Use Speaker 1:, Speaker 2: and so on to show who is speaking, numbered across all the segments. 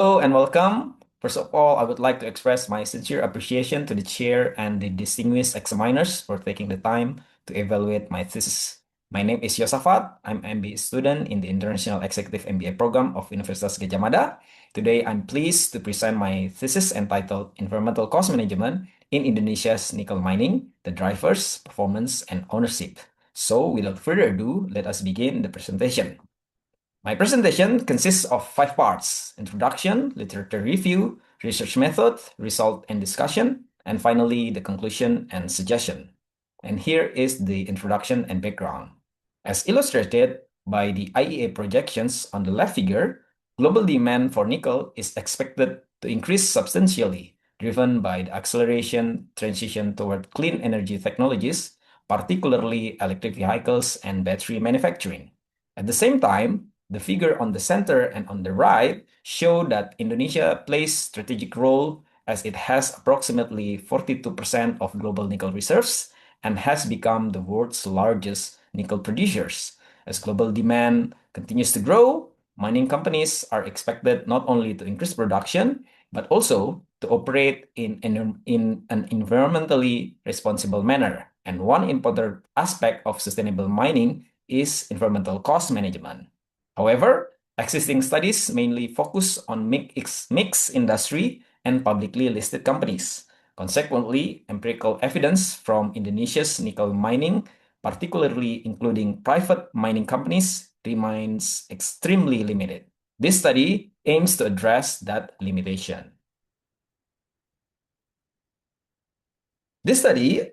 Speaker 1: Hello and welcome. First of all, I would like to express my sincere appreciation to the chair and the distinguished examiners for taking the time to evaluate my thesis. My name is Yosafat. I'm an MBA student in the International Executive MBA program of Universitas Gadjah Mada. Today, I'm pleased to present my thesis entitled Environmental Cost Management in Indonesia's Nickel Mining, the Drivers, Performance, and Ownership. So, without further ado, let us begin the presentation. My presentation consists of 5 parts: introduction, literature review, research method, result and discussion, and finally the conclusion and suggestion. And here is the introduction and background. As illustrated by the IEA projections on the left figure, global demand for nickel is expected to increase substantially, driven by the acceleration transition toward clean energy technologies, particularly electric vehicles and battery manufacturing. At the same time, the figure on the center and on the right show that Indonesia plays strategic role as it has approximately 42% of global nickel reserves and has become the world's largest nickel producers. As global demand continues to grow, mining companies are expected not only to increase production, but also to operate in an environmentally responsible manner. And one important aspect of sustainable mining is environmental cost management. However, existing studies mainly focus on mixed industry and publicly listed companies. Consequently, empirical evidence from Indonesia's nickel mining, particularly including private mining companies, remains extremely limited. This study aims to address that limitation. This study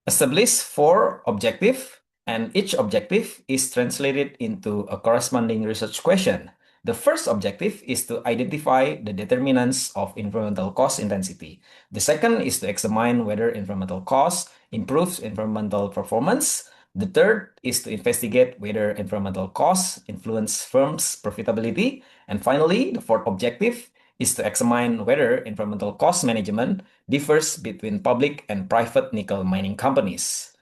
Speaker 1: established 4 objectives, and each objective is translated into a corresponding research question. The first objective is to identify the determinants of environmental cost intensity. The second is to examine whether environmental cost improves environmental performance. The third is to investigate whether environmental costs influence firms' profitability. And finally, the fourth objective is to examine whether environmental cost management differs between public and private nickel mining companies.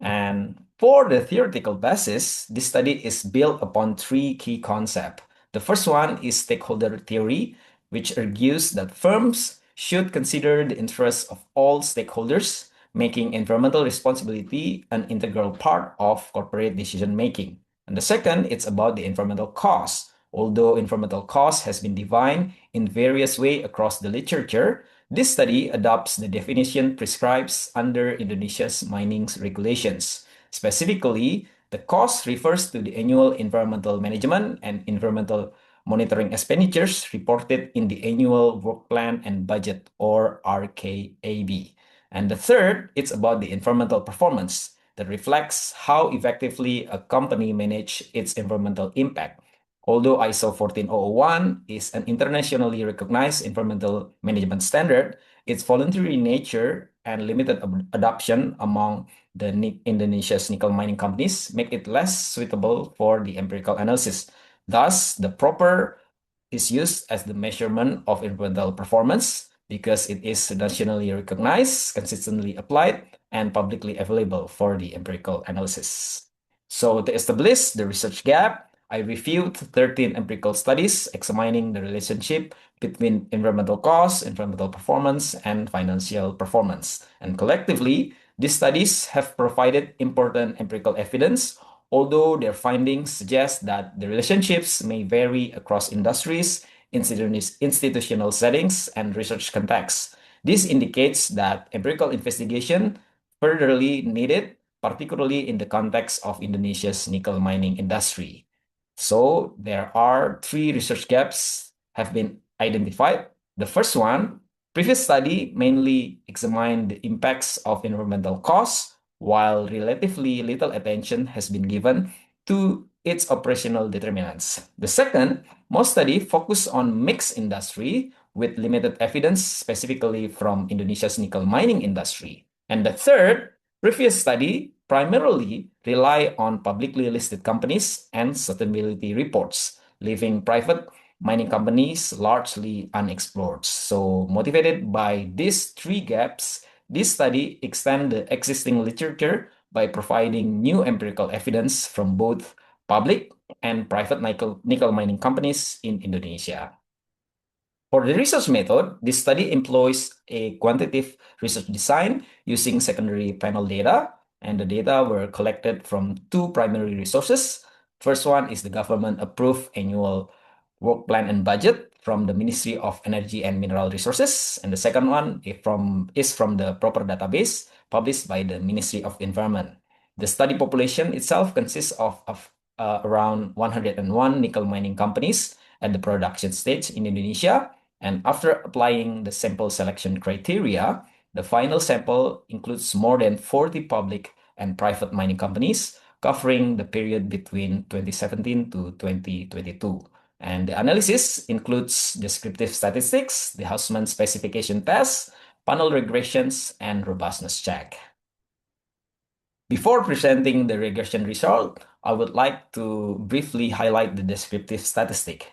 Speaker 1: And for the theoretical basis, this study is built upon 3 key concepts. The first one is stakeholder theory, which argues that firms should consider the interests of all stakeholders, making environmental responsibility an integral part of corporate decision making. And the second, it's about the environmental cost. Although environmental cost has been defined in various ways across the literature, this study adopts the definition prescribed under Indonesia's mining regulations. Specifically, the cost refers to the annual environmental management and environmental monitoring expenditures reported in the annual work plan and budget, or RKAB. And the third, it's about the environmental performance that reflects how effectively a company manages its environmental impact. Although ISO 14001 is an internationally recognized environmental management standard, its voluntary nature and limited adoption among the Indonesia's nickel mining companies make it less suitable for the empirical analysis. Thus, the proper is used as the measurement of environmental performance because it is nationally recognized, consistently applied, and publicly available for the empirical analysis. So to establish the research gap, I reviewed 13 empirical studies examining the relationship between environmental costs, environmental performance, and financial performance. And collectively, these studies have provided important empirical evidence, although their findings suggest that the relationships may vary across industries, institutional settings, and research contexts. This indicates that empirical investigation furtherly needed, particularly in the context of Indonesia's nickel mining industry. So there are 3 research gaps have been identified. The first one, previous study mainly examined the impacts of environmental costs, while relatively little attention has been given to its operational determinants. The second, most study focus on mixed industry with limited evidence specifically from Indonesia's nickel mining industry. And the third, previous study primarily rely on publicly listed companies and sustainability reports, leaving private mining companies largely unexplored. So motivated by these 3 gaps, this study extends the existing literature by providing new empirical evidence from both public and private nickel mining companies in Indonesia. For the research method, this study employs a quantitative research design using secondary panel data, and the data were collected from two primary resources. First one is the government-approved annual work plan and budget from the Ministry of Energy and Mineral Resources, and the second one is from the proper database published by the Ministry of Environment. The study population itself consists of around 101 nickel mining companies at the production stage in Indonesia. And after applying the sample selection criteria, the final sample includes more than 40 public and private mining companies covering the period between 2017 to 2022. And the analysis includes descriptive statistics, the Houseman specification test, panel regressions, and robustness check. Before presenting the regression result, I would like to briefly highlight the descriptive statistic.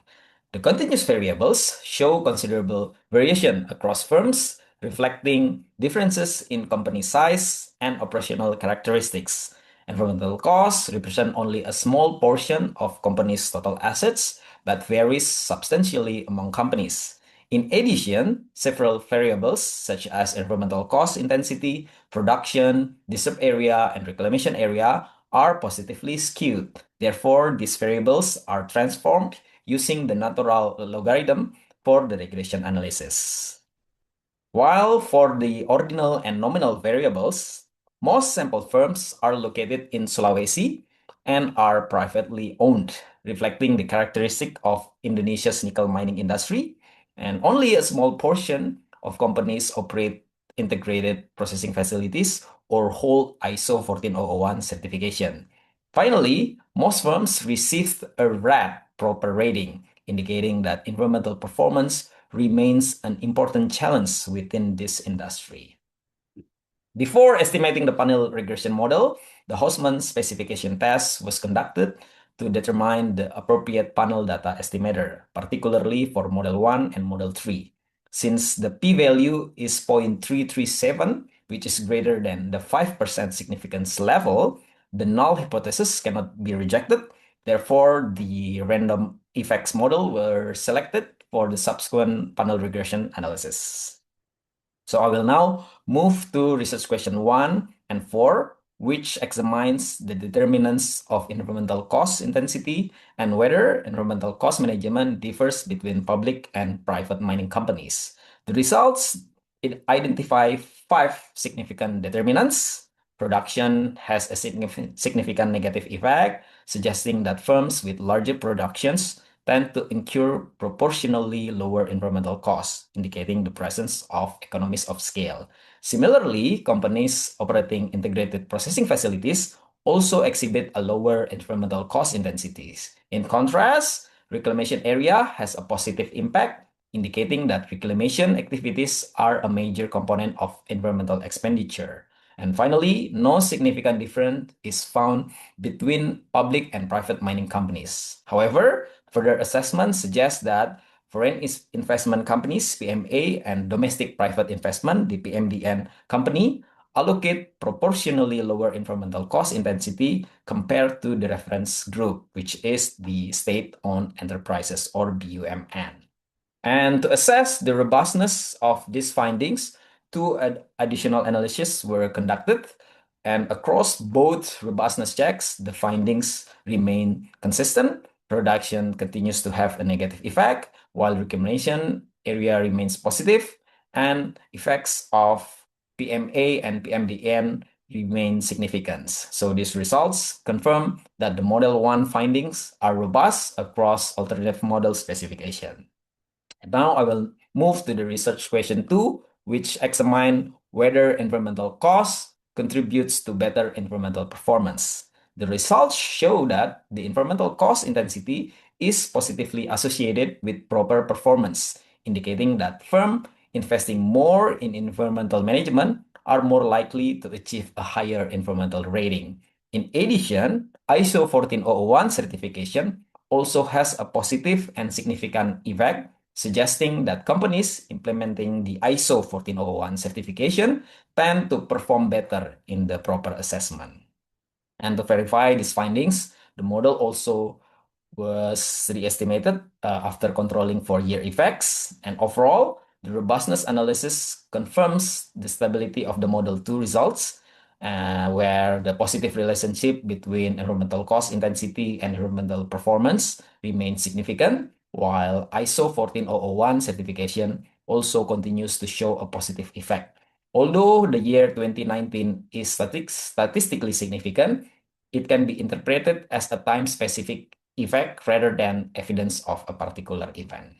Speaker 1: The continuous variables show considerable variation across firms, reflecting differences in company size and operational characteristics. Environmental costs represent only a small portion of companies' total assets, but varies substantially among companies. In addition, several variables such as environmental cost intensity, production, disturbed area, and reclamation area are positively skewed. Therefore, these variables are transformed using the natural logarithm for the regression analysis. While for the ordinal and nominal variables, most sample firms are located in Sulawesi and are privately owned, reflecting the characteristic of Indonesia's nickel mining industry, and only a small portion of companies operate integrated processing facilities or hold ISO 14001 certification. Finally, most firms received a RAD proper rating, indicating that environmental performance remains an important challenge within this industry. Before estimating the panel regression model, the Houseman specification test was conducted to determine the appropriate panel data estimator, particularly for Model 1 and Model 3. Since the p-value is 0.337, which is greater than the 5% significance level, the null hypothesis cannot be rejected. Therefore, the random effects model were selected for the subsequent panel regression analysis. So I will now move to research question 1 and 4, which examines the determinants of environmental cost intensity and whether environmental cost management differs between public and private mining companies. The results identify 5 significant determinants. Production has a significant negative effect, suggesting that firms with larger productions tend to incur proportionally lower environmental costs, indicating the presence of economies of scale. Similarly, companies operating integrated processing facilities also exhibit a lower environmental cost intensities. In contrast, reclamation area has a positive impact, indicating that reclamation activities are a major component of environmental expenditure. And finally, no significant difference is found between public and private mining companies. However, further assessment suggests that foreign investment companies, PMA, and domestic private investment, DPMDN company, allocate proportionally lower environmental cost intensity compared to the reference group, which is the state-owned enterprises or BUMN. And to assess the robustness of these findings, two additional analyses were conducted. And across both robustness checks, the findings remain consistent. Production continues to have a negative effect, while reclamation area remains positive, and effects of PMA and PMDN remain significant. So these results confirm that the Model 1 findings are robust across alternative model specification. And now I will move to the research question 2, which examine whether environmental cost contributes to better environmental performance. The results show that the environmental cost intensity is positively associated with proper performance, indicating that firms investing more in environmental management are more likely to achieve a higher environmental rating. In addition, ISO 14001 certification also has a positive and significant effect, suggesting that companies implementing the ISO 14001 certification tend to perform better in the proper assessment. And to verify these findings, the model also was re-estimated after controlling for year effects, and overall, the robustness analysis confirms the stability of the Model 2 results, where the positive relationship between environmental cost intensity and environmental performance remains significant, while ISO 14001 certification also continues to show a positive effect. Although the year 2019 is statistically significant, it can be interpreted as a time-specific effect rather than evidence of a particular event.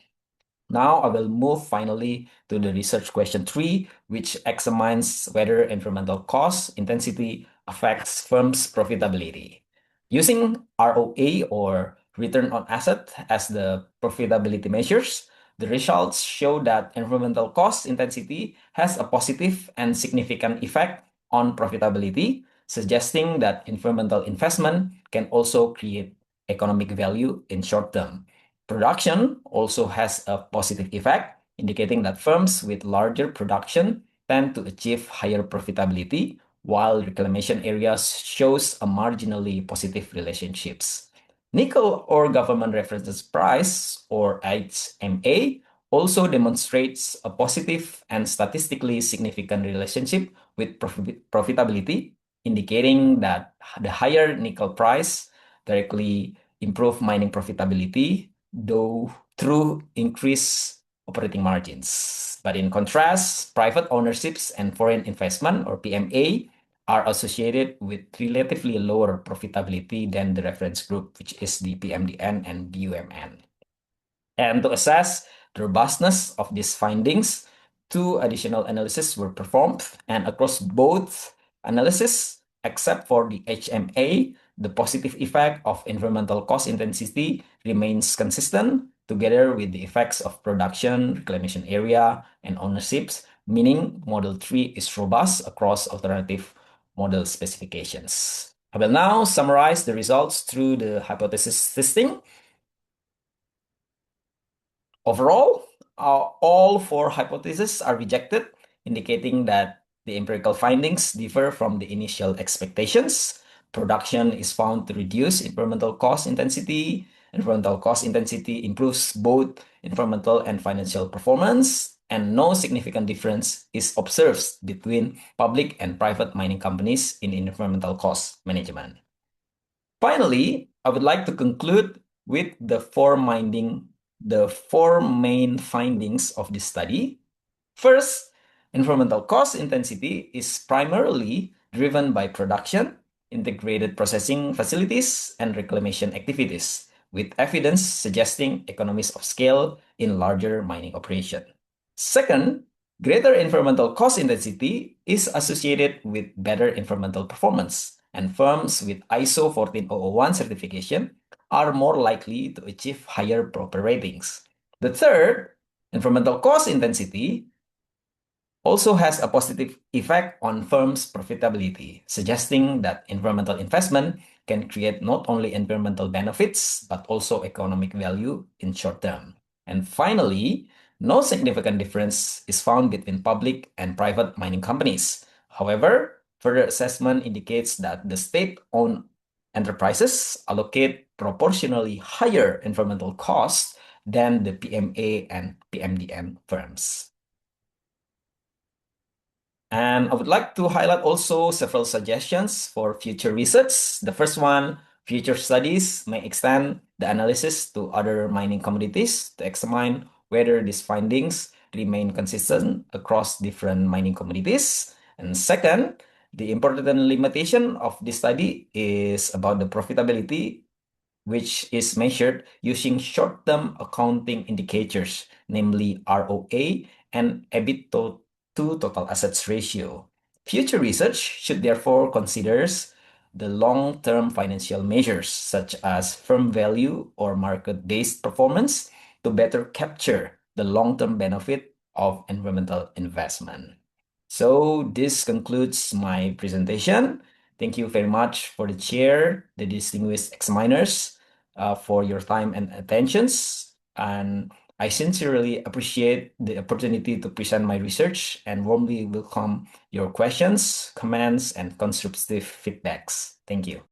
Speaker 1: Now I will move finally to the research question 3, which examines whether environmental cost intensity affects firms' profitability. Using ROA or return on asset as the profitability measures, the results show that environmental cost intensity has a positive and significant effect on profitability, suggesting that environmental investment can also create economic value in short term. Production also has a positive effect, indicating that firms with larger production tend to achieve higher profitability, while reclamation areas shows a marginally positive relationships. Nickel ore government reference price, or IEMBA, also demonstrates a positive and statistically significant relationship with profitability, indicating that the higher nickel price directly improve mining profitability, though through increased operating margins. But in contrast, private ownerships and foreign investment, or PMA, are associated with relatively lower profitability than the reference group, which is the PMDN and BUMN. And to assess the robustness of these findings, two additional analyses were performed, and across both analyses, except for the HMA, the positive effect of environmental cost intensity remains consistent, together with the effects of production, reclamation area, and ownerships, meaning Model 3 is robust across alternative model specifications. I will now summarize the results through the hypothesis testing. Overall, all four hypotheses are rejected, indicating that the empirical findings differ from the initial expectations. Production is found to reduce environmental cost intensity. Environmental cost intensity improves both environmental and financial performance, and no significant difference is observed between public and private mining companies in environmental cost management. Finally, I would like to conclude with the four main findings of this study. First, environmental cost intensity is primarily driven by production, integrated processing facilities, and reclamation activities, with evidence suggesting economies of scale in larger mining operation. Second, greater environmental cost intensity is associated with better environmental performance, and firms with ISO 14001 certification are more likely to achieve higher proper ratings. The third, environmental cost intensity also has a positive effect on firms' profitability, suggesting that environmental investment can create not only environmental benefits, but also economic value in short term. And finally, no significant difference is found between public and private mining companies. However, further assessment indicates that the state-owned enterprises allocate proportionally higher environmental costs than the PMA and PMDN firms. And I would like to highlight also several suggestions for future research. The first one, future studies may extend the analysis to other mining commodities to examine whether these findings remain consistent across different mining commodities. And second, the important limitation of this study is about the profitability, which is measured using short-term accounting indicators, namely ROA and EBIT to total assets ratio. Future research should therefore consider the long-term financial measures, such as firm value or market-based performance, to better capture the long-term benefit of environmental investment. So this concludes my presentation. Thank you very much for the chair, the distinguished examiners, for your time and attentions. And I sincerely appreciate the opportunity to present my research and warmly welcome your questions, comments, and constructive feedbacks. Thank you.